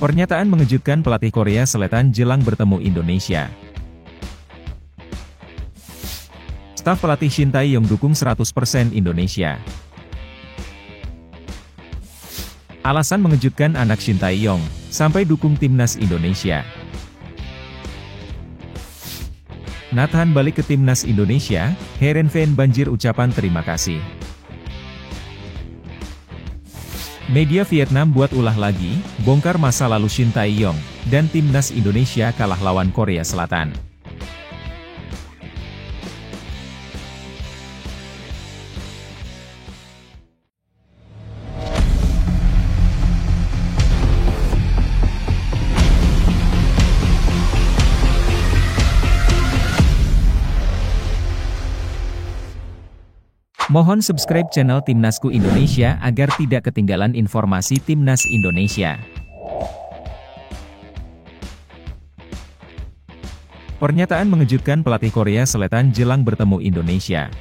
Pernyataan mengejutkan pelatih Korea Selatan jelang bertemu Indonesia. Staf pelatih Shin Tae-yong dukung 100% Indonesia. Alasan mengejutkan anak Shin Tae-yong, sampai dukung timnas Indonesia. Nathan balik ke timnas Indonesia, Heren Fan banjir ucapan terima kasih. Media Vietnam buat ulah lagi, bongkar masa lalu Shin Tae-yong, dan timnas Indonesia kalah lawan Korea Selatan. Mohon subscribe channel Timnasku Indonesia agar tidak ketinggalan informasi Timnas Indonesia. Pernyataan mengejutkan pelatih Korea Selatan jelang bertemu Indonesia.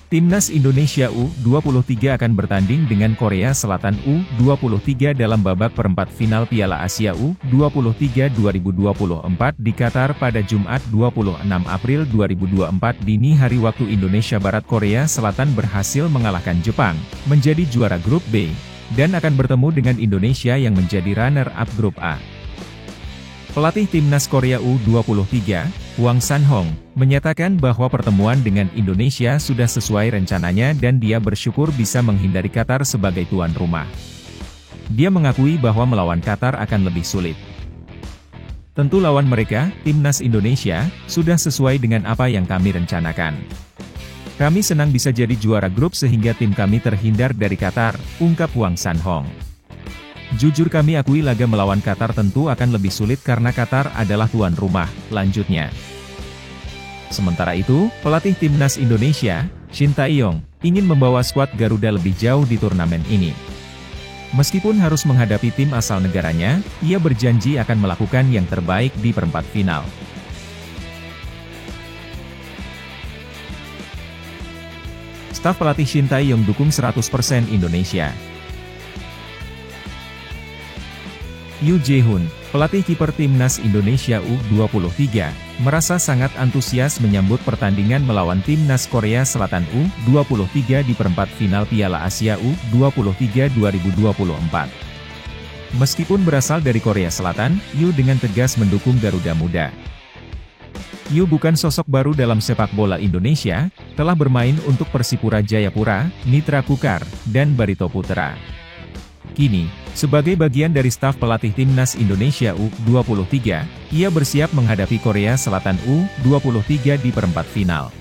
Timnas Indonesia U23 akan bertanding dengan Korea Selatan U23 dalam babak perempat final Piala Asia U23 2024 di Qatar pada Jumat 26 April 2024 dini hari waktu Indonesia Barat. Korea Selatan berhasil mengalahkan Jepang, menjadi juara grup B, dan akan bertemu dengan Indonesia yang menjadi runner-up grup A. Pelatih Timnas Korea U23, Hwang San-hong, menyatakan bahwa pertemuan dengan Indonesia sudah sesuai rencananya dan dia bersyukur bisa menghindari Qatar sebagai tuan rumah. Dia mengakui bahwa melawan Qatar akan lebih sulit. Tentu lawan mereka, Timnas Indonesia, sudah sesuai dengan apa yang kami rencanakan. Kami senang bisa jadi juara grup sehingga tim kami terhindar dari Qatar, ungkap Hwang San-hong. Jujur kami akui laga melawan Qatar tentu akan lebih sulit karena Qatar adalah tuan rumah, lanjutnya. Sementara itu, pelatih Timnas Indonesia, Shin Tae-yong, ingin membawa skuad Garuda lebih jauh di turnamen ini. Meskipun harus menghadapi tim asal negaranya, ia berjanji akan melakukan yang terbaik di perempat final. Staf pelatih Shin Tae-yong dukung 100% Indonesia. Yoo Jae-hoon, pelatih kiper Timnas Indonesia U23, merasa sangat antusias menyambut pertandingan melawan Timnas Korea Selatan U23 di perempat final Piala Asia U23 2024. Meskipun berasal dari Korea Selatan, Yoo dengan tegas mendukung Garuda Muda. Yoo bukan sosok baru dalam sepak bola Indonesia, telah bermain untuk Persipura Jayapura, Mitra Kukar, dan Barito Putra. Kini, sebagai bagian dari staf pelatih Timnas Indonesia U23, ia bersiap menghadapi Korea Selatan U23 di perempat final.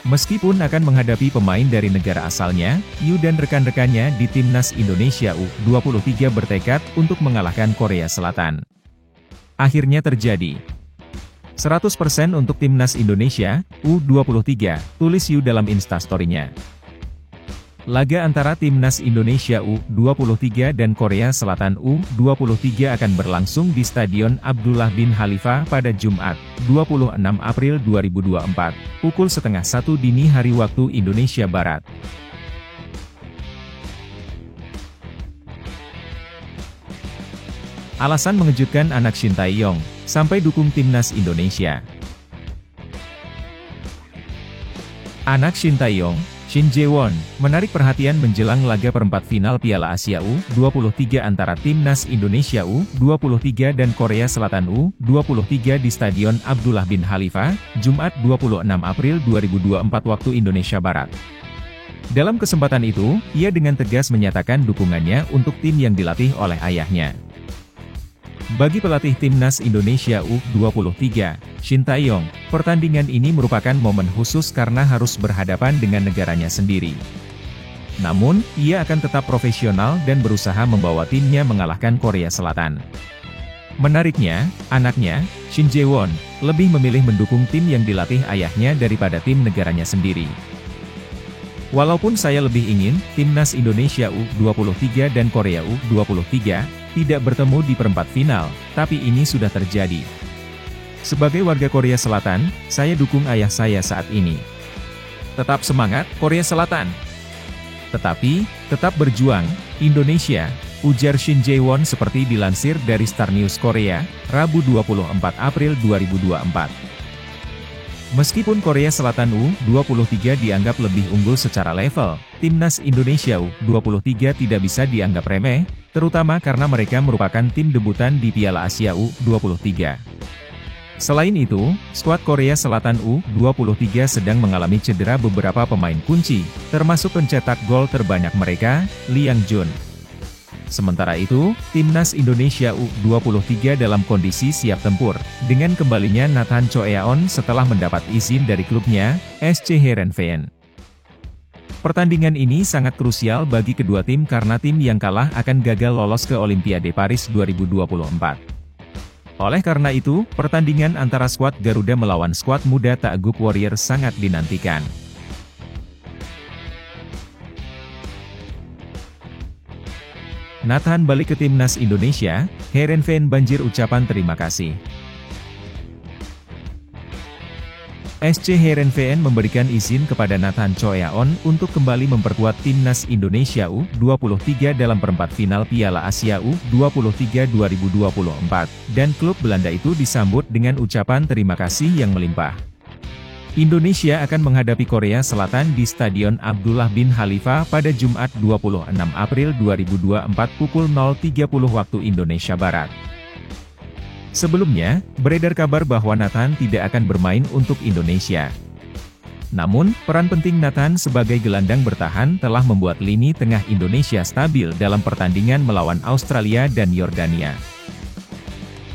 Meskipun akan menghadapi pemain dari negara asalnya, Yoo dan rekan-rekannya di Timnas Indonesia U23 bertekad untuk mengalahkan Korea Selatan. Akhirnya terjadi. 100% untuk Timnas Indonesia U23, tulis Yoo dalam Instastory-nya. Laga antara Timnas Indonesia U23 dan Korea Selatan U23 akan berlangsung di Stadion Abdullah bin Khalifa pada Jumat, 26 April 2024, pukul 12:30 dini hari waktu Indonesia Barat. Alasan mengejutkan anak Shin Tae-yong, sampai dukung Timnas Indonesia. Anak Shin Tae-yong, Shin Jae-won, menarik perhatian menjelang laga perempat final Piala Asia U23 antara Timnas Indonesia U23 dan Korea Selatan U23 di Stadion Abdullah bin Khalifa, Jumat 26 April 2024 waktu Indonesia Barat. Dalam kesempatan itu, ia dengan tegas menyatakan dukungannya untuk tim yang dilatih oleh ayahnya. Bagi pelatih Timnas Indonesia U23, Shin Tae-yong, pertandingan ini merupakan momen khusus karena harus berhadapan dengan negaranya sendiri. Namun, ia akan tetap profesional dan berusaha membawa timnya mengalahkan Korea Selatan. Menariknya, anaknya, Shin Jae-won, lebih memilih mendukung tim yang dilatih ayahnya daripada tim negaranya sendiri. Walaupun saya lebih ingin, Timnas Indonesia U23 dan Korea U23, tidak bertemu di perempat final, tapi ini sudah terjadi. Sebagai warga Korea Selatan, saya dukung ayah saya saat ini. Tetap semangat, Korea Selatan! Tetapi, tetap berjuang, Indonesia, ujar Shin Jae-won seperti dilansir dari Star News Korea, Rabu 24 April 2024. Meskipun Korea Selatan U23 dianggap lebih unggul secara level, timnas Indonesia U23 tidak bisa dianggap remeh, terutama karena mereka merupakan tim debutan di Piala Asia U23. Selain itu, skuad Korea Selatan U23 sedang mengalami cedera beberapa pemain kunci, termasuk pencetak gol terbanyak mereka, Lee Yang-jun. Sementara itu, timnas Indonesia U23 dalam kondisi siap tempur, dengan kembalinya Nathan Choeaon setelah mendapat izin dari klubnya, SC Heerenveen. Pertandingan ini sangat krusial bagi kedua tim karena tim yang kalah akan gagal lolos ke Olimpiade Paris 2024. Oleh karena itu, pertandingan antara skuad Garuda melawan skuad muda Tagup Warrior sangat dinantikan. Nathan balik ke timnas Indonesia, Heerenveen banjir ucapan terima kasih. SC Heerenveen memberikan izin kepada Nathan Choeaon untuk kembali memperkuat timnas Indonesia U23 dalam perempat final Piala Asia U23 2024, dan klub Belanda itu disambut dengan ucapan terima kasih yang melimpah. Indonesia akan menghadapi Korea Selatan di Stadion Abdullah bin Khalifa pada Jumat 26 April 2024 pukul 0.30 waktu Indonesia Barat. Sebelumnya, beredar kabar bahwa Nathan tidak akan bermain untuk Indonesia. Namun, peran penting Nathan sebagai gelandang bertahan telah membuat lini tengah Indonesia stabil dalam pertandingan melawan Australia dan Yordania.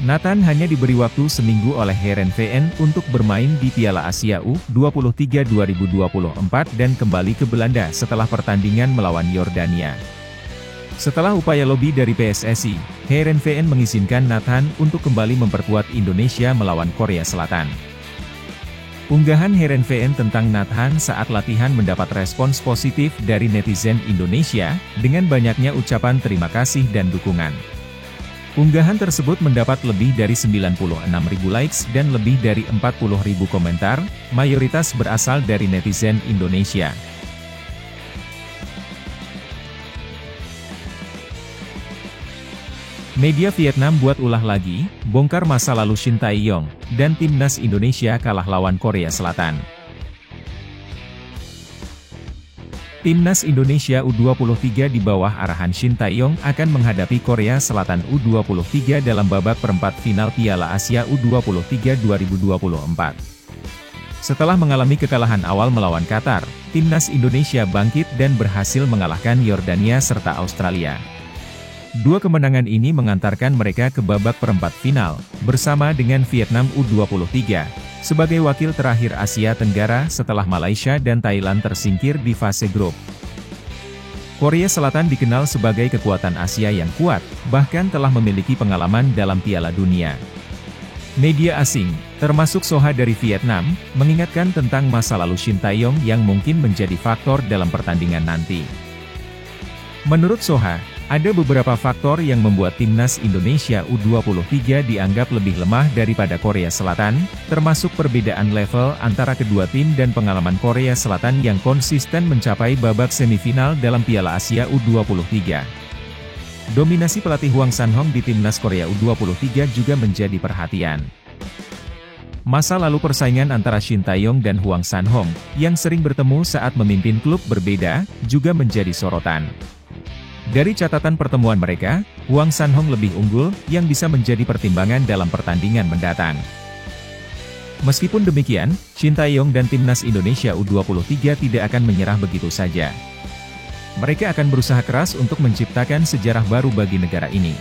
Nathan hanya diberi waktu seminggu oleh Heerenveen untuk bermain di Piala Asia U23 2024 dan kembali ke Belanda setelah pertandingan melawan Yordania. Setelah upaya lobi dari PSSI, Heerenveen mengizinkan Nathan untuk kembali memperkuat Indonesia melawan Korea Selatan. Unggahan Heerenveen tentang Nathan saat latihan mendapat respons positif dari netizen Indonesia, dengan banyaknya ucapan terima kasih dan dukungan. Unggahan tersebut mendapat lebih dari 96.000 likes dan lebih dari 40.000 komentar, mayoritas berasal dari netizen Indonesia. Media Vietnam buat ulah lagi, bongkar masa lalu Shin Tae-yong, dan timnas Indonesia kalah lawan Korea Selatan. Timnas Indonesia U23 di bawah arahan Shin Tae-yong akan menghadapi Korea Selatan U23 dalam babak perempat final Piala Asia U23 2024. Setelah mengalami kekalahan awal melawan Qatar, timnas Indonesia bangkit dan berhasil mengalahkan Yordania serta Australia. Dua kemenangan ini mengantarkan mereka ke babak perempat final, bersama dengan Vietnam U23, sebagai wakil terakhir Asia Tenggara setelah Malaysia dan Thailand tersingkir di fase grup. Korea Selatan dikenal sebagai kekuatan Asia yang kuat, bahkan telah memiliki pengalaman dalam Piala Dunia. Media asing, termasuk Soha dari Vietnam, mengingatkan tentang masa lalu Shin Tae-yong yang mungkin menjadi faktor dalam pertandingan nanti. Menurut Soha, ada beberapa faktor yang membuat timnas Indonesia U23 dianggap lebih lemah daripada Korea Selatan, termasuk perbedaan level antara kedua tim dan pengalaman Korea Selatan yang konsisten mencapai babak semifinal dalam Piala Asia U23. Dominasi pelatih Hwang San-hong di timnas Korea U23 juga menjadi perhatian. Masa lalu persaingan antara Shin Tae-yong dan Hwang San-hong, yang sering bertemu saat memimpin klub berbeda, juga menjadi sorotan. Dari catatan pertemuan mereka, Hwang San-hong lebih unggul, yang bisa menjadi pertimbangan dalam pertandingan mendatang. Meskipun demikian, Shin Tae-yong dan timnas Indonesia U23 tidak akan menyerah begitu saja. Mereka akan berusaha keras untuk menciptakan sejarah baru bagi negara ini.